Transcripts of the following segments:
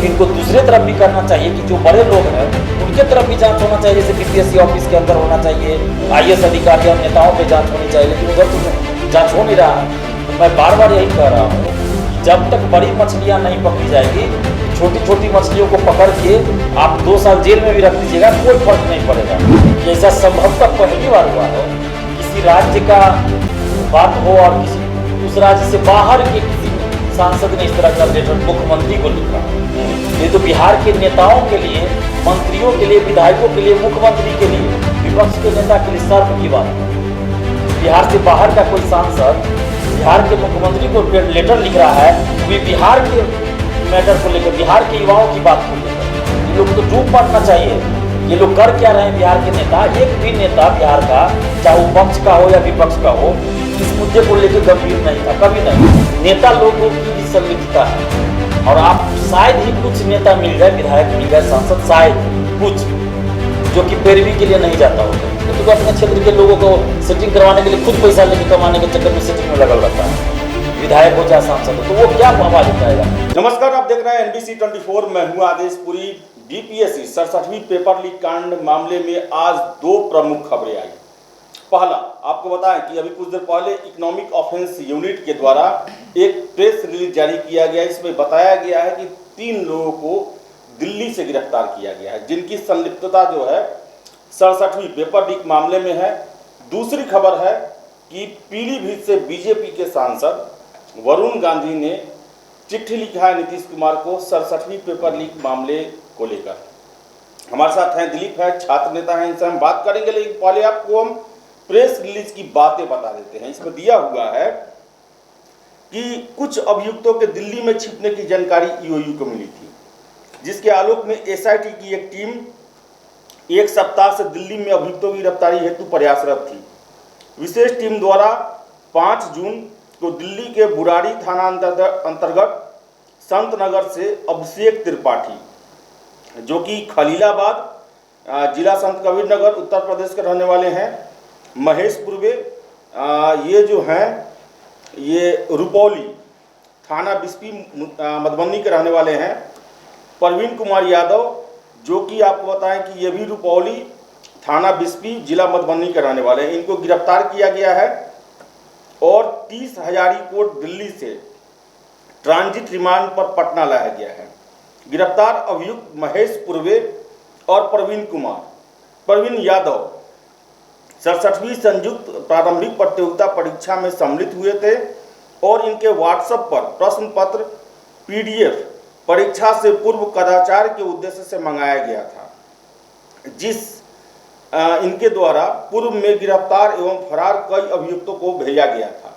इनको दूसरे तरफ भी करना चाहिए कि जो बड़े लोग हैं उनके तरफ भी जांच होना चाहिए, जैसे बीपीएससी ऑफिस के अंदर होना चाहिए, आईएएस अधिकारी और नेताओं पे जांच होनी चाहिए, लेकिन उधर तो जांच हो नहीं रहा है। तो मैं बार बार यही कह रहा हूँ कि जब तक बड़ी मछलियाँ नहीं पकड़ी जाएगी, छोटी छोटी मछलियों को पकड़ के आप 2 साल जेल में भी रख दीजिएगा, कोई फर्क नहीं पड़ेगा। ऐसा संभवतः पहली बार हुआ है किसी राज्य का बात हो और किसी उस राज्य से बाहर के किसी सांसद ने इस तरह का लेटर मुख्यमंत्री को लिखा। ये तो बिहार के नेताओं के लिए, मंत्रियों के लिए, विधायकों के लिए, मुख्यमंत्री के लिए, विपक्ष के नेता के लिए सर्व की बात है। बिहार से बाहर का कोई सांसद बिहार के मुख्यमंत्री को लेटर लिख रहा है, वो बिहार के मैटर को लेकर, बिहार के युवाओं की बात को लेकर। ये लोग तो डूब पड़ना चाहिए। ये लोग कर क्या रहे हैं बिहार के नेता? एक भी नेता बिहार का, चाहे वो पक्ष का हो या विपक्ष का हो, इस मुद्दे को लेकर गंभीर नहीं था, कभी नहीं। नेता लोगों की भी संलिप्तता है और आप शायद ही कुछ नेता मिल जाए, विधायक मिल जाए, सांसद शायद कुछ, जो कि पैरवी के लिए नहीं जाता होगा, तो अपने क्षेत्र के लोगों को सेटिंग करवाने के लिए खुद पैसा लेके कमाने के चक्कर में सेटिंग में लगा रहता है। विधायक हो चाहे सांसद हो, तो वो क्या आवाज उठाएगा? नमस्कार, आप देख रहे हैं NBC 24। मैं हूं आदेश पुरी। बीपीएससी 67वीं पेपर लीक कांड मामले में आज 2 प्रमुख खबरें आई। पहला, आपको बताएं कि अभी कुछ देर पहले इकोनॉमिक ऑफेंस यूनिट के द्वारा एक प्रेस रिलीज जारी किया गया। इसमें बताया गया है कि 3 लोगों को दिल्ली से गिरफ्तार किया गया है, जिनकी संलिप्तता जो है 67वीं पेपर लीक मामले में है। दूसरी खबर है कि पीलीभीत से बीजेपी के सांसद वरुण गांधी ने चिट्ठी लिखा है नीतीश कुमार को 67वीं पेपर लीक मामले को लेकर। हमारे साथ हैं दिलीप है, छात्र नेता हैं, इनसे हम बात करेंगे, लेकिन पहले आपको हम प्रेस रिलीज की बातें बता देते हैं। इसमें दिया हुआ है कि कुछ अभियुक्तों के दिल्ली में छिपने की जानकारी ईओयू को मिली थी, जिसके आलोक में एसआईटी की एक टीम 1 सप्ताह से दिल्ली में अभियुक्तों की गिरफ्तारी हेतु प्रयासरत थी। विशेष टीम द्वारा 5 जून को दिल्ली के बुराड़ी थाना अंतर्गत संत नगर से अभिषेक त्रिपाठी, जो कि खलीलाबाद जिला संत कबीर नगर उत्तर प्रदेश के रहने वाले हैं, महेश पूर्वे, ये जो हैं ये रुपौली थाना बिस्पी मधुबनी के रहने वाले हैं, प्रवीण कुमार यादव, जो कि आपको बताएं कि ये भी रुपौली थाना बिस्पी जिला मधुबनी के रहने वाले हैं। इनको गिरफ्तार किया गया है और 30 हजारी कोर्ट दिल्ली से ट्रांजिट रिमांड पर पटना लाया गया है। गिरफ्तार अभियुक्त महेश पूर्वे और प्रवीण यादव 67वीं संयुक्त प्रारंभिक प्रतियोगिता परीक्षा में सम्मिलित हुए थे और इनके व्हाट्सएप पर प्रश्न पत्र PDF परीक्षा से पूर्व कदाचार के उद्देश्य से मंगाया गया था, जिस इनके द्वारा पूर्व में गिरफ्तार एवं फरार कई अभियुक्तों को भेजा गया था।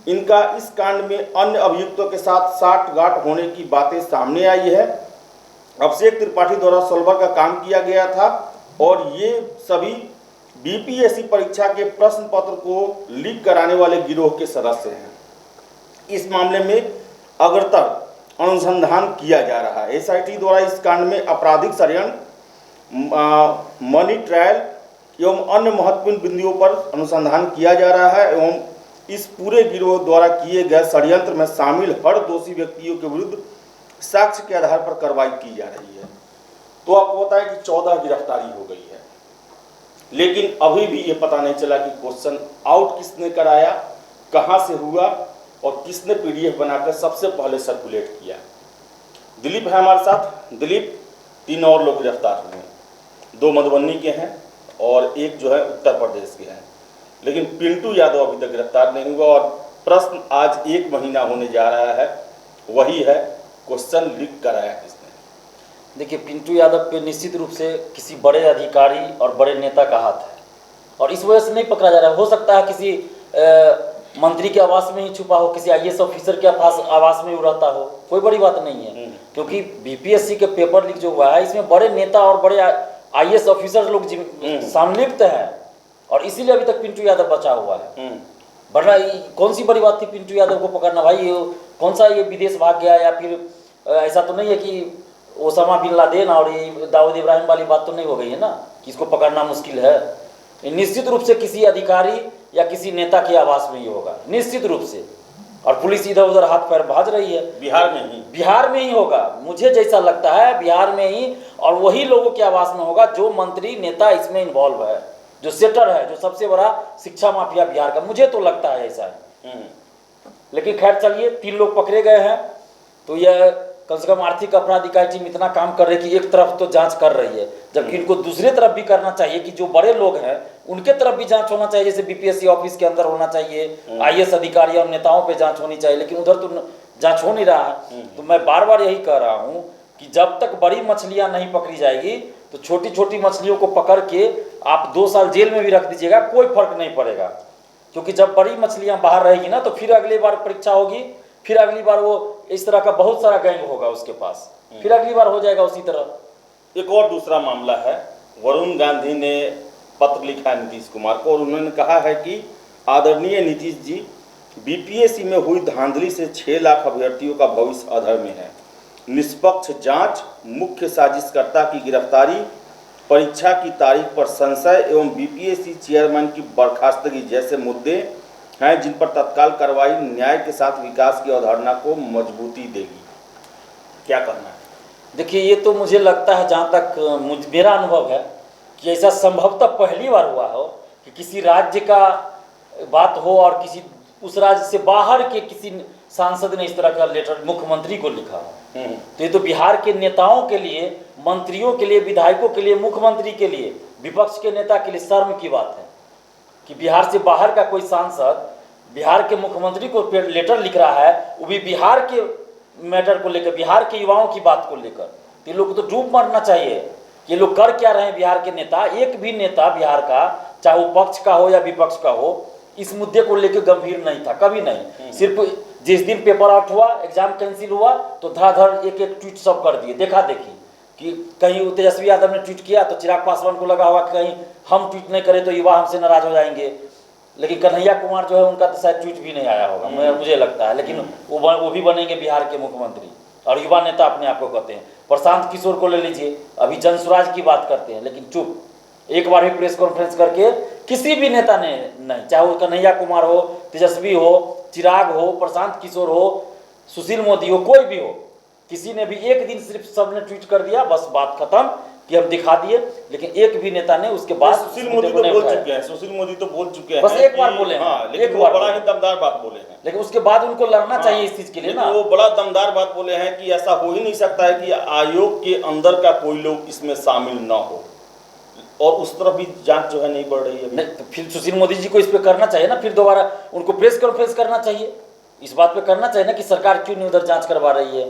इनका इस कांड में अन्य अभियुक्तों के साथ साठगांठ होने की बातें सामने आई है। अभिषेक त्रिपाठी द्वारा सोल्वर का काम किया गया था और ये सभी बीपीएससी परीक्षा के प्रश्न पत्र को लीक कराने वाले गिरोह के सदस्य हैं। इस मामले में अग्रतर अनुसंधान किया जा रहा है। एसआईटी द्वारा इस कांड में आपराधिक षड्यंत्र, मनी ट्रायल एवं अन्य महत्वपूर्ण बिंदुओं पर अनुसंधान किया जा रहा है एवं इस पूरे गिरोह द्वारा किए गए षड्यंत्र में शामिल हर दोषी व्यक्तियों के विरुद्ध साक्ष्य के आधार पर कार्रवाई की जा रही है। तो आपको बताएं कि 14 गिरफ्तारी हो गई है, लेकिन अभी भी ये पता नहीं चला कि क्वेश्चन आउट किसने कराया, कहां से हुआ और किसने PDF बनाकर सबसे पहले सर्कुलेट किया। दिलीप है हमारे साथ। दिलीप, 3 और लोग गिरफ्तार हुए हैं, 2 मधुबनी के हैं और एक जो है उत्तर प्रदेश के हैं, लेकिन पिंटू यादव अभी तक गिरफ्तार नहीं हुआ। और प्रश्न आज 1 महीना होने जा रहा है, वही है क्वेश्चन लीक कराया किसने। देखिए, पिंटू यादव पे निश्चित रूप से किसी बड़े अधिकारी और बड़े नेता का हाथ है और इस वजह से नहीं पकड़ा जा रहा है। हो सकता है किसी मंत्री के आवास में ही छुपा हो, किसी आईएएस ऑफिसर के आवास में उड़ाता हो, कोई बड़ी बात नहीं है। क्योंकि बीपीएससी के पेपर लीक जो हुआ है, इसमें बड़े नेता और बड़े आईएएस ऑफिसर लोग संलिप्त हैं और इसीलिए अभी तक पिंटू यादव बचा हुआ है। वरना कौन सी बड़ी बात थी पिंटू यादव को पकड़ना? भाई कौन सा ये विदेश भाग गया या फिर ऐसा तो नहीं है कि ओसामा बिन लादेन और ये दाऊद इब्राहिम वाली बात तो नहीं हो गई है ना कि इसको पकड़ना मुश्किल है। निश्चित रूप से किसी अधिकारी या किसी नेता के आवास में ही होगा, निश्चित रूप से। और पुलिस इधर उधर हाथ पैर भाज रही है। बिहार में ही होगा, मुझे जैसा लगता है बिहार में ही, और वही लोगों के आवास में होगा जो मंत्री नेता इसमें इन्वॉल्व है, जो सेटर है, जो सबसे बड़ा शिक्षा माफिया बिहार का, मुझे तो लगता है ऐसा है। लेकिन खैर चलिए, 3 लोग पकड़े गए हैं, तो यह कम से कम आर्थिक अपराध इकाई टीम इतना काम कर रही है कि एक तरफ तो जांच कर रही है, जबकि इनको दूसरे तरफ भी करना चाहिए कि जो बड़े लोग हैं उनके तरफ भी जांच होना चाहिए, जैसे बीपीएससी ऑफिस के अंदर होना चाहिए, आईएएस अधिकारी और नेताओं पे जांच होनी चाहिए, लेकिन उधर तो जांच हो नहीं रहा है। तो मैं बार बार यही कह रहा हूँ कि जब तक बड़ी मछलियाँ नहीं पकड़ी जाएगी तो छोटी छोटी मछलियों को पकड़ के आप 2 साल जेल में भी रख दीजिएगा, कोई फर्क नहीं पड़ेगा, क्योंकि जब बड़ी मछलियाँ बाहर रहेगी ना तो फिर अगली बार परीक्षा होगी, फिर अगली बार वो इस तरह का बहुत सारा गैंग होगा उसके पास, फिर अगली बार हो जाएगा उसी तरह। एक और दूसरा मामला है, वरुण गांधी ने पत्र लिखा है नीतीश कुमार को और उन्होंने कहा है कि आदरणीय नीतीश जी, बीपीएससी में हुई धांधली से 6 लाख अभ्यर्थियों का भविष्य अधर में है। निष्पक्ष जांच, मुख्य साजिशकर्ता की गिरफ्तारी, परीक्षा की तारीख पर संशय एवं बीपीएससी चेयरमैन की बर्खास्तगी जैसे मुद्दे हैं जिन पर तत्काल कार्रवाई न्याय के साथ विकास की अवधारणा को मजबूती देगी। क्या करना है? देखिए, ये तो मुझे लगता है, जहाँ तक मेरा अनुभव है, कि ऐसा संभवतः पहली बार हुआ हो कि किसी राज्य का बात हो और किसी उस राज्य से बाहर के किसी सांसद ने इस तरह का लेटर मुख्यमंत्री को लिखा हो। तो ये तो बिहार के नेताओं के लिए, मंत्रियों के लिए, विधायकों के लिए, मुख्यमंत्री के लिए, विपक्ष के नेता के लिए शर्म की बात है कि बिहार से बाहर का कोई सांसद बिहार के मुख्यमंत्री को लेटर लिख रहा है, वो भी बिहार के मैटर को लेकर, बिहार के युवाओं की बात को लेकर। तो ये लोग को तो डूब मरना चाहिए कि ये लोग कर क्या रहे हैं। बिहार के नेता, एक भी नेता बिहार का, चाहे वो पक्ष का हो या विपक्ष का हो, इस मुद्दे को लेकर गंभीर नहीं था, कभी नहीं। सिर्फ जिस दिन पेपर आउट हुआ, एग्जाम कैंसिल हुआ, तो धड़ाधड़ एक एक ट्वीट सब कर दिए, देखा देखी कि कहीं तेजस्वी यादव ने ट्वीट किया तो चिराग पासवान को लगा होगा कि कहीं हम ट्वीट नहीं करें तो युवा हमसे नाराज हो जाएंगे। लेकिन कन्हैया कुमार जो है, उनका तो शायद ट्वीट भी नहीं आया होगा, मुझे लगता है, लेकिन वो भी बनेंगे बिहार के मुख्यमंत्री और युवा नेता अपने आप को कहते हैं। प्रशांत किशोर को ले लीजिए, अभी जनसुराज की बात करते हैं, लेकिन चुप, एक बार भी प्रेस कॉन्फ्रेंस करके किसी भी नेता ने नहीं, चाहे वो कन्हैया कुमार हो, तेजस्वी हो, चिराग हो, प्रशांत किशोर हो, सुशील मोदी हो, कोई भी हो, किसी ने भी एक दिन सिर्फ सबने ट्वीट कर दिया, बस बात खत्म कि हम दिखा दिए, लेकिन एक भी नेता ने उसके बाद सुशील मोदी तो बोल चुके हैं, सुशील मोदी तो बोल चुके हैं, बस एक बार बोले, हाँ, लेकिन वो बड़ा ही दमदार बात बोले हैं, लेकिन उसके बाद उनको लड़ना चाहिए इस चीज के लिए ना। वो बड़ा दमदार बात बोले हैं कि ऐसा हो ही नहीं सकता है कि आयोग के अंदर का कोई लोग इसमें शामिल ना हो, और उस तरफ भी जांच जो है नहीं बढ़ रही है। नहीं, तो फिर सुशील मोदी जी को इस पे करना चाहिए ना, फिर दोबारा उनको प्रेस कॉन्फ्रेंस करना चाहिए, इस बात पे करना चाहिए ना कि सरकार क्यों नहीं उधर जांच करवा रही है।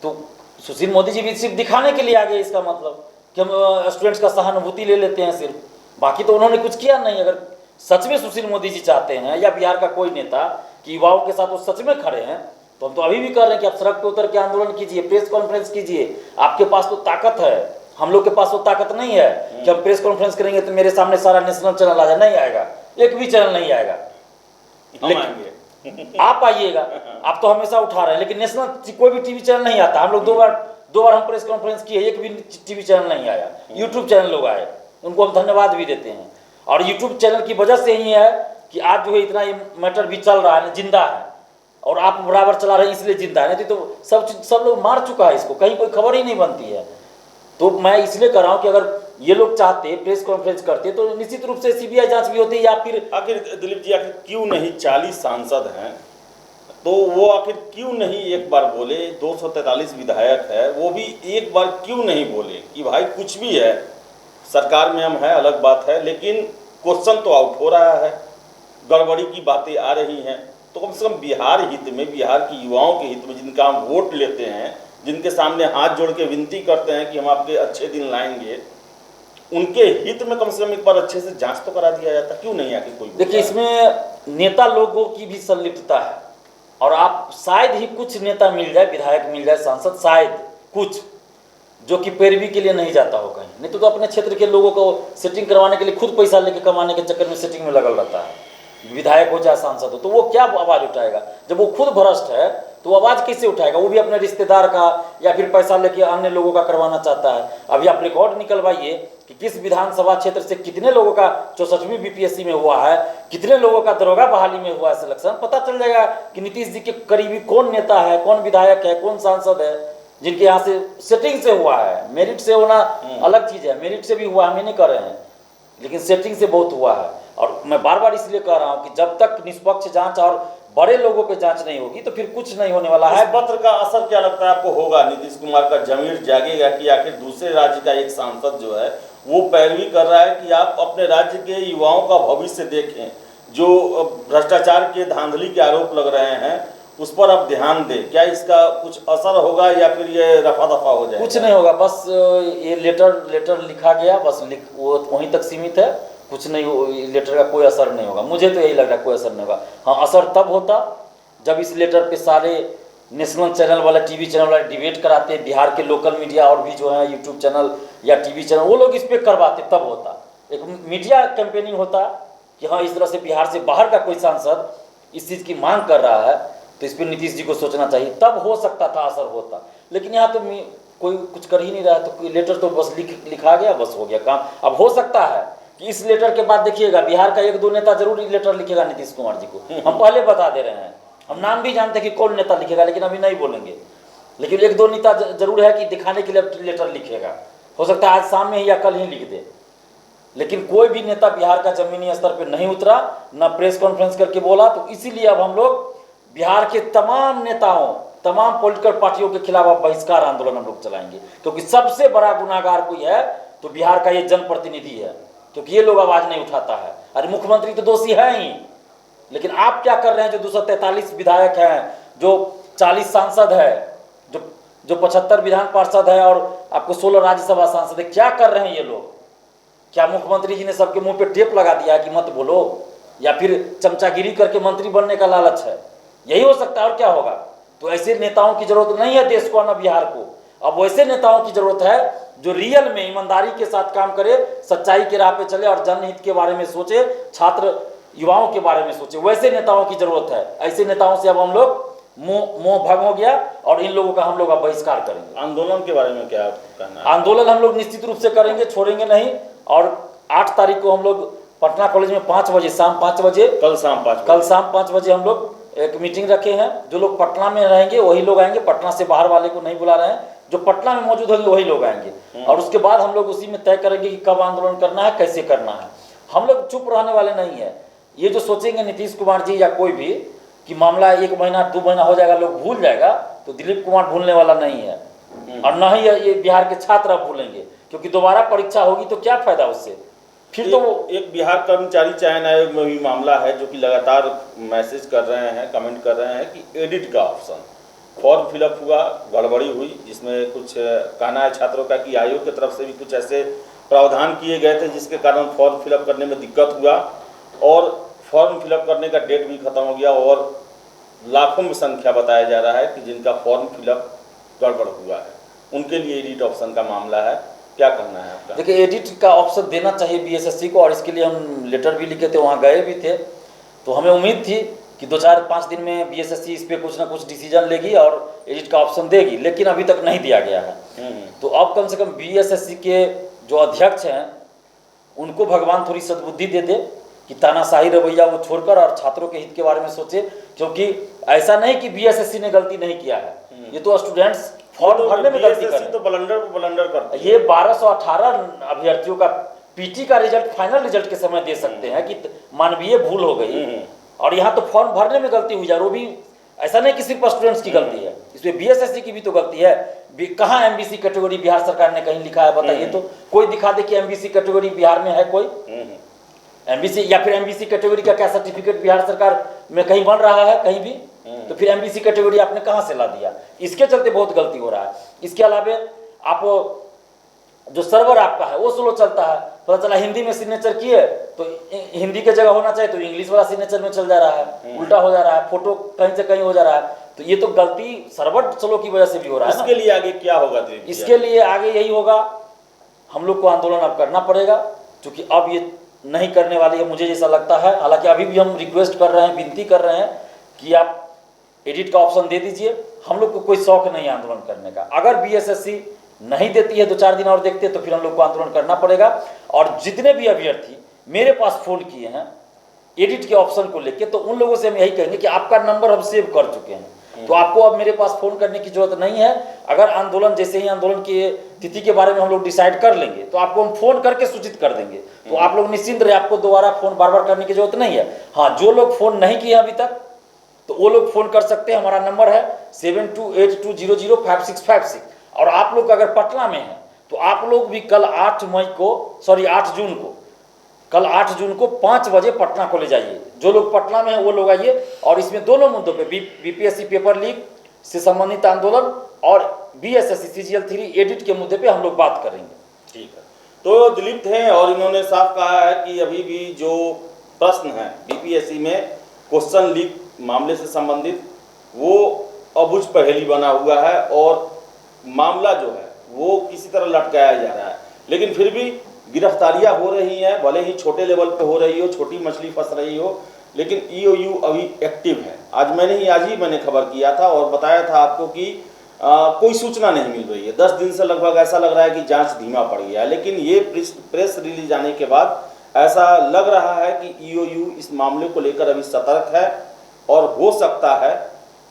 तो सुशील मोदी जी भी सिर्फ दिखाने के लिए आ गए, इसका मतलब कि हम स्टूडेंट्स का सहानुभूति ले लेते हैं सिर्फ, बाकी तो उन्होंने कुछ किया नहीं। अगर सच में सुशील मोदी जी चाहते हैं या बिहार का कोई नेता कि युवाओं के साथ वो सच में खड़े हैं, तो हम तो अभी भी कर रहे हैं कि आप सड़क पे उतर के आंदोलन कीजिए, प्रेस कॉन्फ्रेंस कीजिए, आपके पास तो ताकत है। हम लोग के पास वो ताकत नहीं है कि हम प्रेस कॉन्फ्रेंस करेंगे तो मेरे सामने सारा नेशनल चैनल आ जाए, नहीं आएगा, एक भी चैनल नहीं आएगा, लेकिन आप आइएगा, आप तो हमेशा उठा रहे हैं, लेकिन नेशनल कोई भी टीवी चैनल नहीं आता। हम लोग दो बार हम प्रेस कॉन्फ्रेंस किए, एक भी टीवी चैनल नहीं आया, यूट्यूब चैनल लोग आए, उनको हम धन्यवाद भी देते हैं। और यूट्यूब चैनल की वजह से ही है कि आज जो है इतना ये मैटर भी चल रहा है, जिंदा है, और आप बराबर चला रहे हैं इसलिए जिंदा है, नहीं तो सब लोग मार चुका है इसको, कहीं कोई खबर ही नहीं बनती है। तो मैं इसलिए कर रहा हूँ कि अगर ये लोग चाहते, प्रेस कॉन्फ्रेंस करते, तो निश्चित रूप से सीबीआई जांच भी होती, या फिर आखिर दिलीप जी, आखिर क्यों नहीं 40 सांसद हैं तो वो आखिर क्यों नहीं एक बार बोले, 243 विधायक है, वो भी एक बार क्यों नहीं बोले कि भाई कुछ भी है, सरकार में हम है अलग बात है, लेकिन क्वेश्चन तो आउट हो रहा है, गड़बड़ी की बातें आ रही हैं, तो कम से कम बिहार हित में, बिहार की युवाओं के हित में, जिनका हम वोट लेते हैं, जिनके सामने हाथ जोड़ के विनती करते हैं कि हम आपके अच्छे दिन लाएंगे, उनके हित में कम से कम एक बार अच्छे से जांच तो करा दिया जाता, क्यों नहीं आके कोई? देखिए, इसमें नेता लोगों की भी संलिप्तता है, और आप शायद ही कुछ नेता मिल जाए, विधायक मिल जाए, सांसद शायद कुछ, जो कि पैरवी के लिए नहीं जाता हो कहीं, नहीं तो अपने क्षेत्र के लोगों को सेटिंग करवाने के लिए खुद पैसा लेके कमाने के चक्कर में सेटिंग में लगल रहता है, विधायक हो चाहे सांसद हो। तो वो क्या आवाज़ उठाएगा जब वो खुद भ्रष्ट है? तो वो आवाज़ कैसे उठाएगा? वो भी अपने रिश्तेदार का या फिर पैसा लेके अन्य लोगों का करवाना चाहता है। अभी आप रिकॉर्ड निकलवाइए कि किस विधानसभा क्षेत्र से कितने लोगों का 64वीं बीपीएससी में हुआ है, कितने लोगों का दरोगा बहाली में हुआ है सिलेक्शन, पता चल जाएगा कि नीतीश जी के करीबी कौन नेता है, कौन विधायक है, कौन सांसद है जिनके यहाँ से सेटिंग से हुआ है। मेरिट से होना अलग चीज़ है, मेरिट से भी हुआ, हम ये नहीं कर रहे हैं, लेकिन सेटिंग से बहुत हुआ है। और मैं बार बार इसलिए कह रहा हूँ कि जब तक निष्पक्ष जांच और बड़े लोगों पे जांच नहीं होगी तो फिर कुछ नहीं होने वाला है। इस पत्र का असर क्या लगता है आपको होगा? नीतीश कुमार का जमीर जागेगा कि आखिर दूसरे राज्य का एक सांसद जो है वो पैरवी कर रहा है कि आप अपने राज्य के युवाओं का भविष्य देखें, जो भ्रष्टाचार के धांधली के आरोप लग रहे हैं उस पर आप ध्यान दें। क्या इसका कुछ असर होगा या फिर ये रफा दफा हो जाएगा? कुछ नहीं होगा, बस ये लेटर लिखा गया, बस वो वहीं तक सीमित है, कुछ नहीं, लेटर का कोई असर नहीं होगा। मुझे तो यही लग रहा है कोई असर नहीं होगा। हाँ, असर तब होता जब इस लेटर पे सारे नेशनल चैनल वाले, टीवी चैनल वाले डिबेट कराते, बिहार के लोकल मीडिया और भी जो है यूट्यूब चैनल या टीवी चैनल, वो लोग इस पर करवाते, तब होता एक मीडिया कैंपेनिंग होता कि हाँ इस तरह से बिहार से बाहर का कोई सांसद इस चीज़ की मांग कर रहा है तो इस पर नीतीश जी को सोचना चाहिए, तब हो सकता था असर होता। लेकिन यहाँ तो कोई कुछ कर ही नहीं रहा है, तो लेटर तो बस लिखा गया, बस हो गया काम। अब हो सकता है कि इस लेटर के बाद देखिएगा बिहार का एक दो नेता जरूर लेटर लिखेगा नीतीश कुमार जी को, हम पहले बता दे रहे हैं, हम नाम भी जानते हैं कि कौन नेता लिखेगा, लेकिन अभी नहीं बोलेंगे। लेकिन एक दो नेता जरूर है कि दिखाने के लिए लेटर लिखेगा, हो सकता है आज शाम में ही या कल ही लिख दे। लेकिन कोई भी नेता बिहार का जमीनी स्तर पर नहीं उतरा, ना प्रेस कॉन्फ्रेंस करके बोला, तो इसीलिए अब हम लोग बिहार के तमाम नेताओं, तमाम पॉलिटिकल पार्टियों के खिलाफ अब बहिष्कार आंदोलन हम लोग चलाएंगे, क्योंकि सबसे बड़ा गुनाहगार कोई है तो बिहार का ये जनप्रतिनिधि है, क्योंकि ये लोग आवाज नहीं उठाता है। अरे मुख्यमंत्री तो दोषी है ही, लेकिन आप क्या कर रहे हैं? जो 243 विधायक हैं, जो 40 सांसद है, जो 75 विधान पार्षद है और आपको 16 राज्यसभा सांसद है, क्या कर रहे हैं ये लोग? क्या मुख्यमंत्री जी ने सबके मुंह पे टेप लगा दिया कि मत बोलो, या फिर चमचागिरी करके मंत्री बनने का लालच है? यही हो सकता है, और क्या होगा? तो ऐसे नेताओं की जरूरत नहीं है देश को, न बिहार को। अब वैसे नेताओं की जरूरत है जो रियल में ईमानदारी के साथ काम करे, सच्चाई के राह पे चले और जनहित के बारे में सोचे, छात्र युवाओं के बारे में सोचे, वैसे नेताओं की जरूरत है। ऐसे नेताओं से अब हम लोग मोह भंग हो गया और इन लोगों का हम लोग अब बहिष्कार करेंगे। आंदोलन के बारे में क्या कहना है? आंदोलन हम लोग निश्चित रूप से करेंगे, छोड़ेंगे नहीं। और 8 तारीख को हम लोग पटना कॉलेज में 5 बजे, शाम 5 बजे, कल शाम 5 बजे हम लोग एक मीटिंग रखे हैं। जो लोग पटना में रहेंगे वही लोग आएंगे, पटना से बाहर वाले को नहीं बुला रहे हैं, जो पटना में मौजूद होंगे वही लोग आएंगे। और उसके बाद हम लोग उसी में तय करेंगे कि कब आंदोलन करना है, कैसे करना है। हम लोग चुप रहने वाले नहीं है। ये जो सोचेंगे नीतीश कुमार जी या कोई भी कि मामला 1 महीना 2 महीना हो जाएगा, लोग भूल जाएगा, तो दिलीप कुमार भूलने वाला नहीं है, और न ही ये बिहार के छात्र अब भूलेंगे, क्योंकि दोबारा परीक्षा होगी तो क्या फायदा उससे। फिर तो एक बिहार कर्मचारी चयन आयोग में भी मामला है जो कि लगातार मैसेज कर रहे हैं, कमेंट कर रहे हैं कि एडिट का ऑप्शन, फॉर्म फिलअप हुआ, गड़बड़ी हुई, जिसमें कुछ कहना है छात्रों का कि आयोग की तरफ से भी कुछ ऐसे प्रावधान किए गए थे जिसके कारण फॉर्म फिलअप करने में दिक्कत हुआ, और फॉर्म फिलअप करने का डेट भी खत्म हो गया, और लाखों में संख्या बताया जा रहा है कि जिनका फॉर्म फिलअप गड़बड़ हुआ है, उनके लिए एडिट ऑप्शन का मामला है। क्या कहना है आपका? देखिए, एडिट का ऑप्शन देना चाहिए बीएसएससी को, और इसके लिए हम लेटर भी लिखे थे, वहाँ गए भी थे। तो हमें उम्मीद थी कि 2-4-5 दिन में बीएसएससी इस पर कुछ ना कुछ डिसीजन लेगी और एडिट का ऑप्शन देगी, लेकिन अभी तक नहीं दिया गया है। तो अब कम से कम बीएसएससी के जो अध्यक्ष हैं उनको भगवान थोड़ी सद्बुद्धि दे दे कि तानाशाही रवैया वो छोड़कर और छात्रों के हित के बारे में सोचे, क्योंकि ऐसा नहीं कि बीएसएससी ने गलती नहीं किया है, ये तो स्टूडेंट्स फॉर्म भरने में गलती कर, तो ब्लंडर करते हैं। ये 1218 अभ्यर्थियों का पीटी का रिजल्ट फाइनल रिजल्ट के समय दे सकते हैं कि मानवीय भूल हो गई, और यहाँ तो फॉर्म भरने में गलती हुई जा, वो भी ऐसा नहीं कि सिर्फ स्टूडेंट्स की गलती है, इसमें बीएसएससी की भी तो गलती है। कहाँ एमबीसी कैटेगरी बिहार सरकार ने कहीं लिखा है बताइए तो? कोई दिखा दे कि एमबीसी कैटेगरी बिहार में है कोई? एमबीसी या फिर एमबीसी कैटेगरी का क्या सर्टिफिकेट बिहार सरकार में कहीं बन रहा है कहीं भी? तो फिर एमबीसी कैटेगरी आपने कहां से ला दिया? इसके चलते बहुत गलती हो रहा है। इसके अलावा आप जो सर्वर आपका है वो स्लो चलता है, पता चला हिंदी में सिग्नेचर किए तो हिंदी के जगह होना चाहिए तो इंग्लिश वाला सिग्नेचर में चल जा रहा है, उल्टा हो जा रहा है, फोटो कहीं से कहीं हो जा रहा है। तो ये तो गलती सर्वर स्लो की वजह से भी हो रहा है। इसके लिए आगे क्या होगा? इसके लिए आगे यही होगा, हम लोग को आंदोलन अब करना पड़ेगा, क्योंकि अब ये नहीं करने वाली है मुझे जैसा लगता है। हालांकि अभी भी हम रिक्वेस्ट कर रहे हैं, विनती कर रहे हैं कि आप एडिट का ऑप्शन दे दीजिए। हम लोग को कोई शौक नहीं है आंदोलन करने का। अगर बीएसएससी नहीं देती है 2-4 दिन और देखते हैं तो फिर हम लोग को आंदोलन करना पड़ेगा। और जितने भी अभ्यर्थी मेरे पास फ़ोन किए हैं एडिट के ऑप्शन को लेके, तो उन लोगों से हम यही कहेंगे कि आपका नंबर हम सेव कर चुके हैं, तो आपको अब मेरे पास फ़ोन करने की जरूरत नहीं है। अगर आंदोलन जैसे ही आंदोलन की तिथि के बारे में हम लोग डिसाइड कर लेंगे तो आपको हम फ़ोन करके सूचित कर देंगे, तो आप लोग निश्चिंत रहे, आपको दोबारा फ़ोन बार बार करने की जरूरत नहीं है। हाँ, जो लोग फ़ोन नहीं किए अभी तक तो वो लोग फ़ोन कर सकते हैं। हमारा नंबर है 7282005656। और आप लोग अगर पटना में हैं तो आप लोग भी कल 8 जून को कल 8 जून को 5 बजे पटना कॉलेज आइए। जो लोग पटना में हैं वो लोग आइए, और इसमें दोनों मुद्दों पे बीपीएससी पेपर लीक से संबंधित आंदोलन और बीएसएससी सीजीएल 3 एडिट के मुद्दे पे हम लोग बात करेंगे। ठीक है, तो दिलीप थे और इन्होंने साफ कहा है कि अभी भी जो प्रश्न है बीपीएससी में क्वेश्चन लीक मामले से संबंधित वो अबुझ पहेली बना हुआ है और मामला जो है वो किसी तरह लटकाया जा रहा है। लेकिन फिर भी गिरफ्तारियां हो रही हैं, भले ही छोटे लेवल पे हो रही हो, छोटी मछली फंस रही हो, लेकिन ईओयू अभी एक्टिव है। आज ही मैंने खबर किया था और बताया था आपको कि कोई सूचना नहीं मिल रही है। 10 दिन से लगभग ऐसा लग रहा है कि जांच धीमा पड़ गया है, लेकिन ये प्रेस रिलीज आने के बाद ऐसा लग रहा है कि ईओयू इस मामले को लेकर अभी सतर्क है और हो सकता है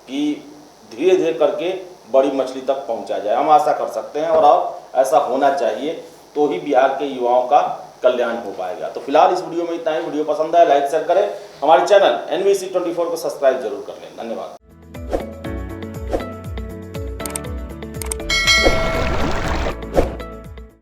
कि धीरे धीरे करके बड़ी मछली तक पहुंचा जाए। हम आशा कर सकते हैं और ऐसा होना चाहिए, तो ही बिहार के युवाओं का कल्याण हो पाएगा। तो फिलहाल इस वीडियो में इतना ही। वीडियो पसंद आए लाइक शेयर करें, हमारे चैनल NBC 24 को सब्सक्राइब जरूर कर लें। धन्यवाद।